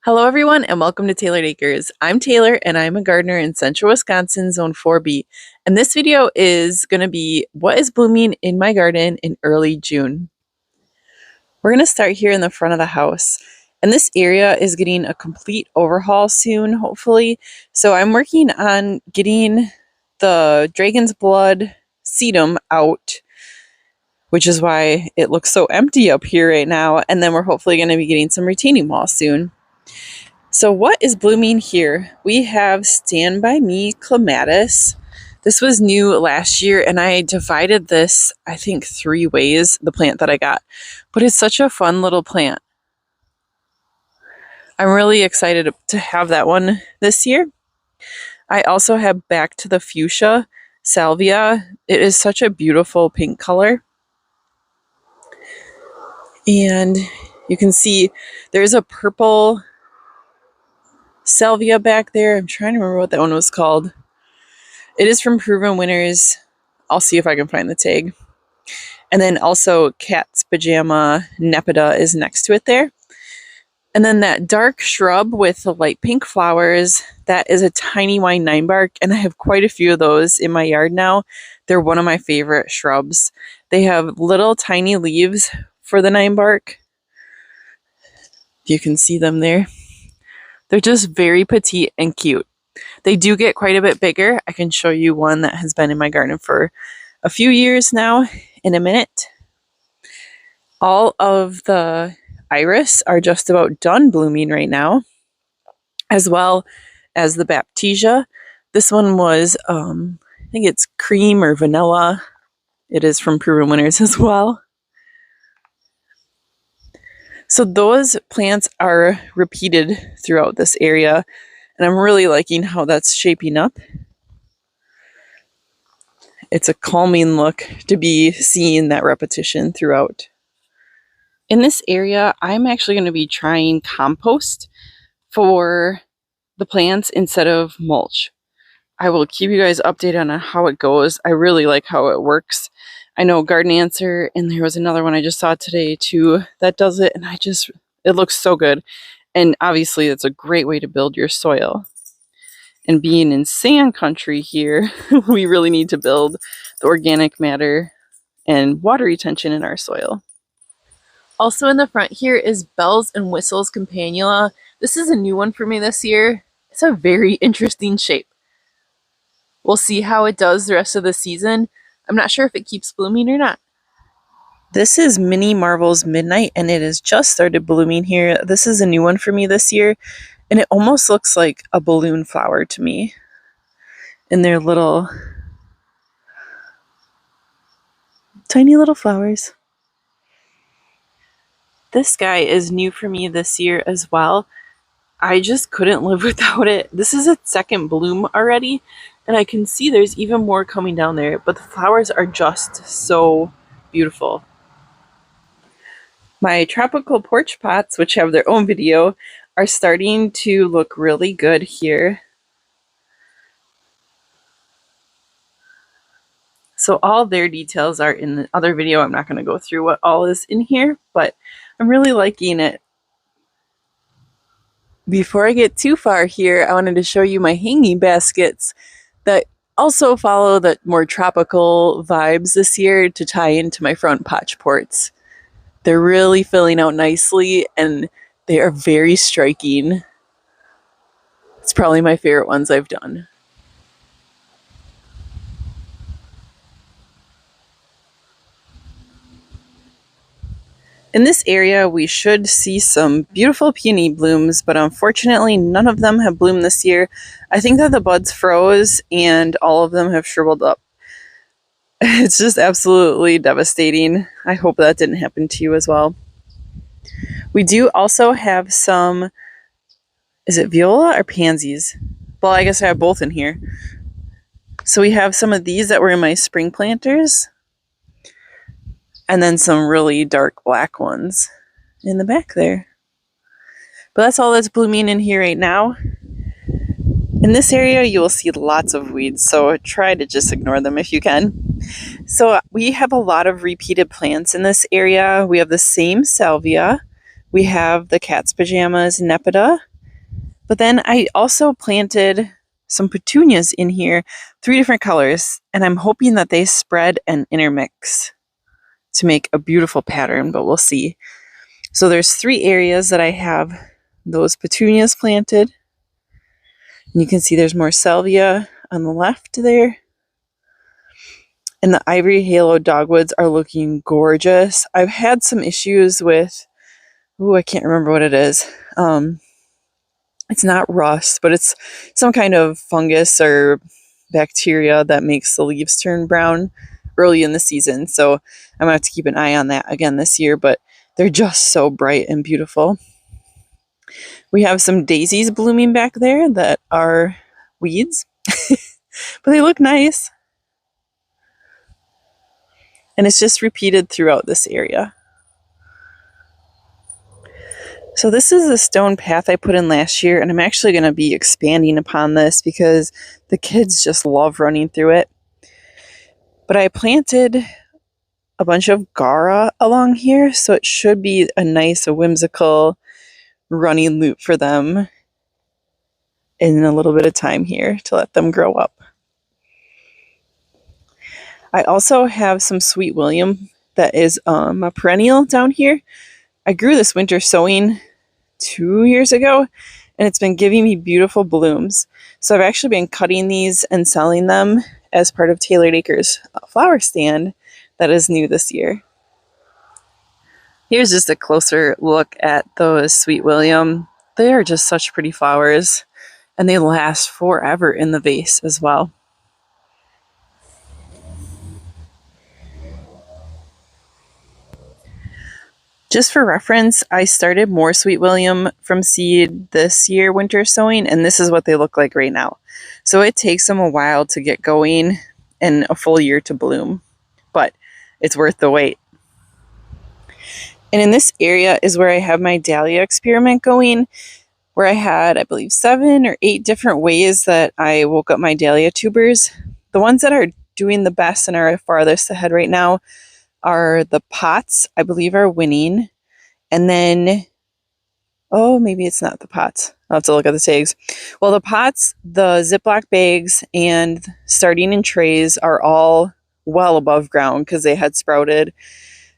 Hello, everyone, and welcome to Tailored Acres. I'm Taylor, and I'm a gardener in central Wisconsin, Zone 4B. And this video is going to be what is blooming in my garden in early June. We're going to start here in the front of the house. And this area is getting a complete overhaul soon, hopefully. So I'm working on getting the dragon's blood sedum out, which is why it looks so empty up here right now. And then we're hopefully going to be getting some retaining wall soon. So what is blooming here? We have Stand By Me Clematis. This was new last year, and I divided this, I think, 3 ways, the plant that I got. But it's such a fun little plant. I'm really excited to have that one this year. I also have Back to the Fuchsia Salvia. It is such a beautiful pink color. And you can see there's a purple Salvia back there. I'm trying to remember what that one was called. It is from Proven Winners. I'll see if I can find the tag. And then also Cat's Pajama Nepeta is next to it there. And then that dark shrub with the light pink flowers, that is a tiny wine 9-bark, and I have quite a few of those in my yard now. They're one of my favorite shrubs. They have little tiny leaves for the 9-bark. You can see them there. They're just very petite and cute. They do get quite a bit bigger. I can show you one that has been in my garden for a few years now in a minute. All of the iris are just about done blooming right now, as well as the baptisia. This one was, I think it's cream or vanilla. It is from Proven Winners as well. So those plants are repeated throughout this area, and I'm really liking how that's shaping up. It's a calming look to be seeing that repetition throughout. In this area, I'm actually going to be trying compost for the plants instead of mulch. I will keep you guys updated on how it goes. I really like how it works. I know Garden Answer, and there was another one I just saw today too that does it, and it looks so good. And obviously it's a great way to build your soil. And being in sand country here, we really need to build the organic matter and water retention in our soil. Also in the front here is Bells and Whistles Campanula. This is a new one for me this year. It's a very interesting shape. We'll see how it does the rest of the season. I'm not sure if it keeps blooming or not. This is Mini Marvel's Midnight, and it has just started blooming here. This is a new one for me this year, and it almost looks like a balloon flower to me. And they're little, tiny little flowers. This guy is new for me this year as well. I just couldn't live without it. This is its second bloom already, and I can see there's even more coming down there, but the flowers are just so beautiful. My tropical porch pots, which have their own video, are starting to look really good here. So all their details are in the other video. I'm not going to go through what all is in here, but I'm really liking it. Before I get too far here, I wanted to show you my hanging baskets that also follow the more tropical vibes this year to tie into my front potch ports. They're really filling out nicely, and they are very striking. It's probably my favorite ones I've done. In this area, we should see some beautiful peony blooms, but unfortunately none of them have bloomed this year. I think that the buds froze and all of them have shriveled up. It's just absolutely devastating. I hope that didn't happen to you as well. We do also have some, is it viola or pansies? Well, I guess I have both in here. So we have some of these that were in my spring planters, and then some really dark black ones in the back there. But that's all that's blooming in here right now. In this area, you will see lots of weeds, so try to just ignore them if you can. So we have a lot of repeated plants in this area. We have the same salvia. We have the Cat's Pajamas Nepeta. But then I also planted some petunias in here, 3 different colors, and I'm hoping that they spread and intermix to make a beautiful pattern, but we'll see. So there's 3 areas that I have those petunias planted. And you can see there's more salvia on the left there. And the ivory halo dogwoods are looking gorgeous. I've had some issues with, I can't remember what it is. It's not rust, but it's some kind of fungus or bacteria that makes the leaves turn brown early in the season. So I'm gonna have to keep an eye on that again this year, but they're just so bright and beautiful. We have some daisies blooming back there that are weeds, but they look nice. And it's just repeated throughout this area. So this is a stone path I put in last year, and I'm actually going to be expanding upon this because the kids just love running through it. But I planted a bunch of Gara along here, so it should be a nice, whimsical running loop for them in a little bit of time here to let them grow up. I also have some Sweet William that is a perennial down here. I grew this winter sowing 2 years ago, and it's been giving me beautiful blooms. So I've actually been cutting these and selling them as part of Tailored Acres flower stand that is new this year. Here's just a closer look at those Sweet William. They are just such pretty flowers, and they last forever in the vase as well. Just for reference, I started more Sweet William from seed this year winter sowing, and this is what they look like right now. So it takes them a while to get going and a full year to bloom, but it's worth the wait. And in this area is where I have my dahlia experiment going, where I had, I believe, 7 or 8 different ways that I woke up my dahlia tubers. The ones that are doing the best and are farthest ahead right now are the pots, I believe, are winning. And then, maybe it's not the pots. I'll have to look at the tags. Well, the pots, the Ziploc bags, and starting in trays are all well above ground because they had sprouted.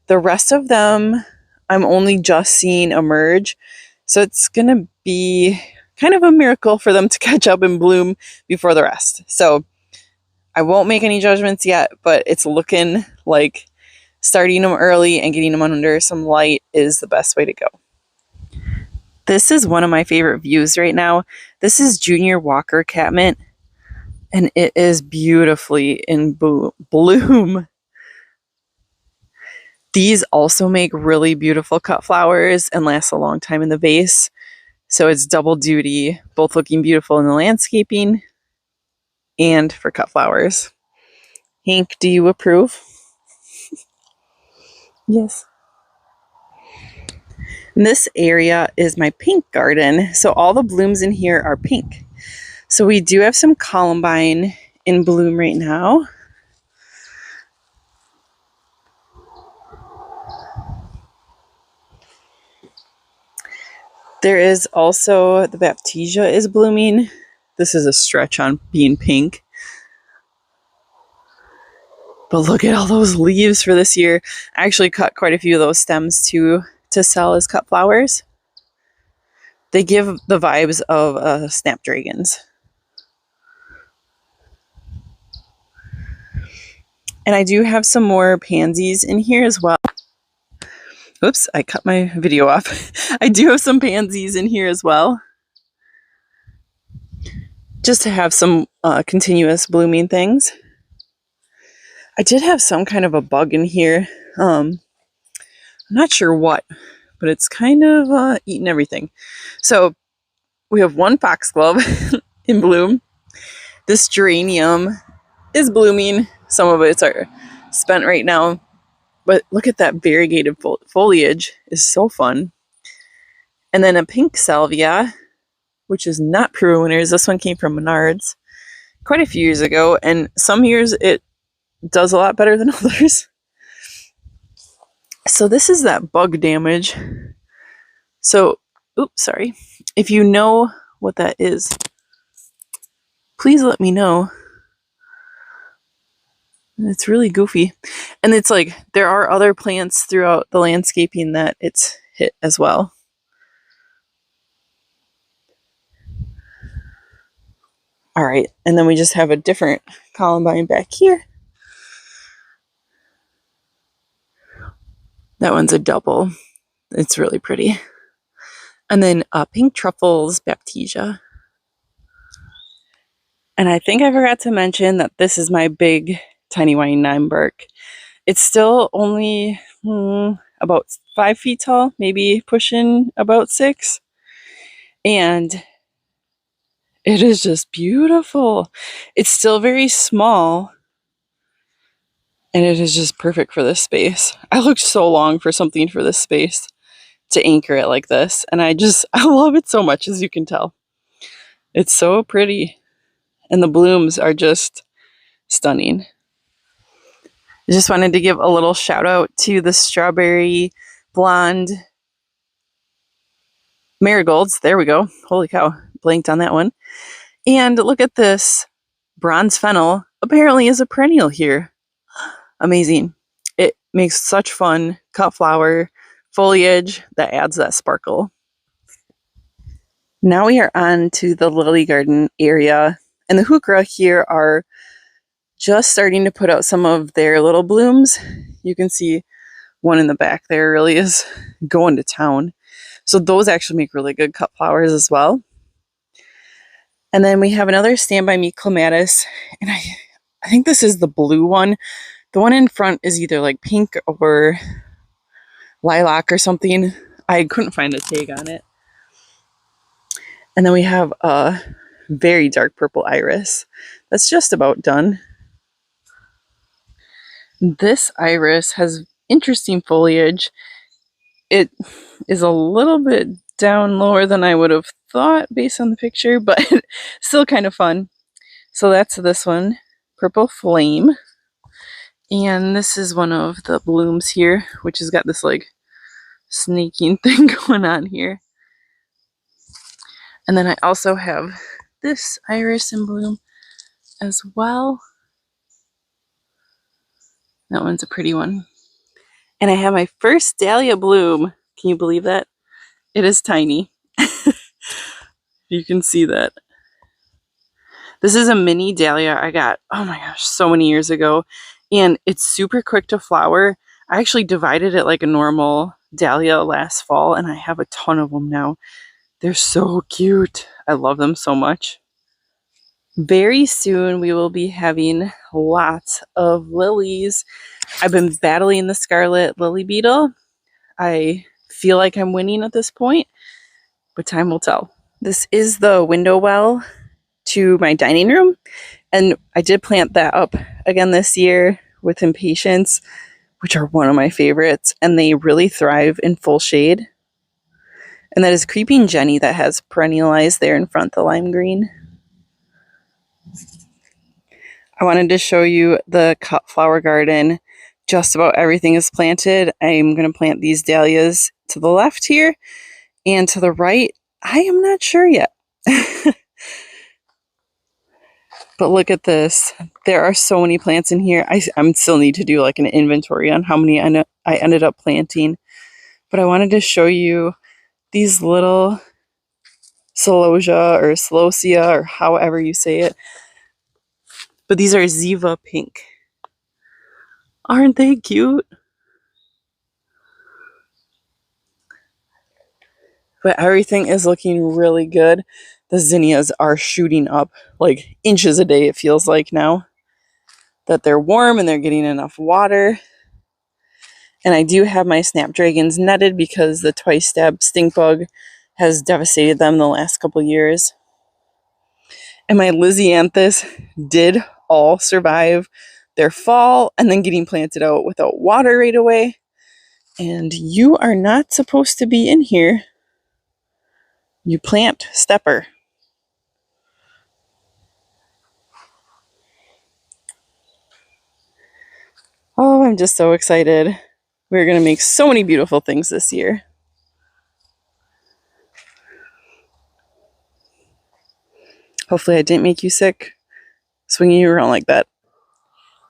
The rest of them, I'm only just seeing emerge. So it's going to be kind of a miracle for them to catch up and bloom before the rest. So I won't make any judgments yet, but it's looking like starting them early and getting them under some light is the best way to go. This is one of my favorite views right now. This is Junior Walker catmint, and it is beautifully in bloom. These also make really beautiful cut flowers and last a long time in the vase. So it's double duty, both looking beautiful in the landscaping and for cut flowers. Hank, do you approve? Yes. And this area is my pink garden. So all the blooms in here are pink. So we do have some columbine in bloom right now. There is also the baptisia is blooming. This is a stretch on being pink. But look at all those leaves for this year. I actually cut quite a few of those stems too to sell as cut flowers. They give the vibes of snapdragons. And I do have some more pansies in here as well. Oops, I cut my video off. I do have some pansies in here as well. Just to have some continuous blooming things. I did have some kind of a bug in here. I'm not sure what, but it's kind of eating everything. So we have one foxglove in bloom. This geranium is blooming. Some of it are spent right now. But look at that variegated foliage. Is so fun. And then a pink salvia, which is not Peru Winners. This one came from Menards quite a few years ago. And some years it does a lot better than others. So this is that bug damage. So, oops, sorry. If you know what that is. Please let me know. It's really goofy. And it's like there are other plants throughout the landscaping that it's hit as well. All right, and then we just have a different columbine back here. That one's a double. It's really pretty. And then pink truffles, baptisia. And I think I forgot to mention that this is my big tiny white 9-bark. It's still only about 5 feet tall, maybe pushing about 6. And it is just beautiful. It's still very small. And it is just perfect for this space. I looked so long for something for this space to anchor it like this. And I love it so much, as you can tell. It's so pretty. And the blooms are just stunning. I just wanted to give a little shout out to the strawberry blonde marigolds. There we go. Holy cow. Blanked on that one. And look at this. Bronze fennel apparently is a perennial here. Amazing. It makes such fun cut flower foliage that adds that sparkle. Now we are on to the lily garden area. And the heuchera here are just starting to put out some of their little blooms. You can see one in the back there really is going to town. So those actually make really good cut flowers as well. And then we have another Stand By Me clematis. And I think this is the blue one. The one in front is either like pink or lilac or something. I couldn't find a tag on it. And then we have a very dark purple iris. That's just about done. This iris has interesting foliage. It is a little bit down lower than I would have thought based on the picture, but still kind of fun. So that's this one, Purple Flame. And this is one of the blooms here, which has got this like snaking thing going on here. And then I also have this iris in bloom as well. That one's a pretty one. And I have my first dahlia bloom. Can you believe that? It is tiny. You can see that. This is a mini dahlia I got, oh my gosh, so many years ago. And it's super quick to flower. I actually divided it like a normal dahlia last fall, and I have a ton of them now. They're so cute. I love them so much. Very soon we will be having lots of lilies. I've been battling the scarlet lily beetle. I feel like I'm winning at this point, but time will tell. This is the window well to my dining room, and I did plant that up again this year with impatiens, which are one of my favorites, and they really thrive in full shade. And that is Creeping Jenny that has perennialized there in front, the lime green. I wanted to show you the cut flower garden. Just about everything is planted. I'm going to plant these dahlias to the left here, and to the right, I am not sure yet. But look at this. There are so many plants in here. I still need to do like an inventory on how many I ended up planting. But I wanted to show you these little celosia or celosia or however you say it. But these are Ziva pink. Aren't they cute? But everything is looking really good. The zinnias are shooting up like inches a day, it feels like now. That they're warm and they're getting enough water. And I do have my snapdragons netted because the twice-stabbed stink bug has devastated them the last couple years. And my Lysianthus did all survive their fall and then getting planted out without water right away. And you are not supposed to be in here. You plant stepper. Oh, I'm just so excited. We're going to make so many beautiful things this year. Hopefully I didn't make you sick swinging you around like that.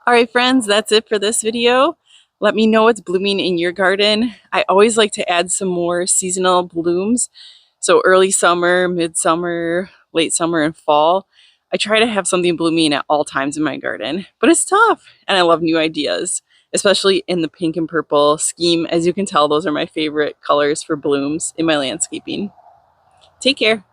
All right, friends, that's it for this video. Let me know what's blooming in your garden. I always like to add some more seasonal blooms. So early summer, midsummer, late summer, and fall. I try to have something blooming at all times in my garden, but it's tough and I love new ideas, especially in the pink and purple scheme. As you can tell, those are my favorite colors for blooms in my landscaping. Take care.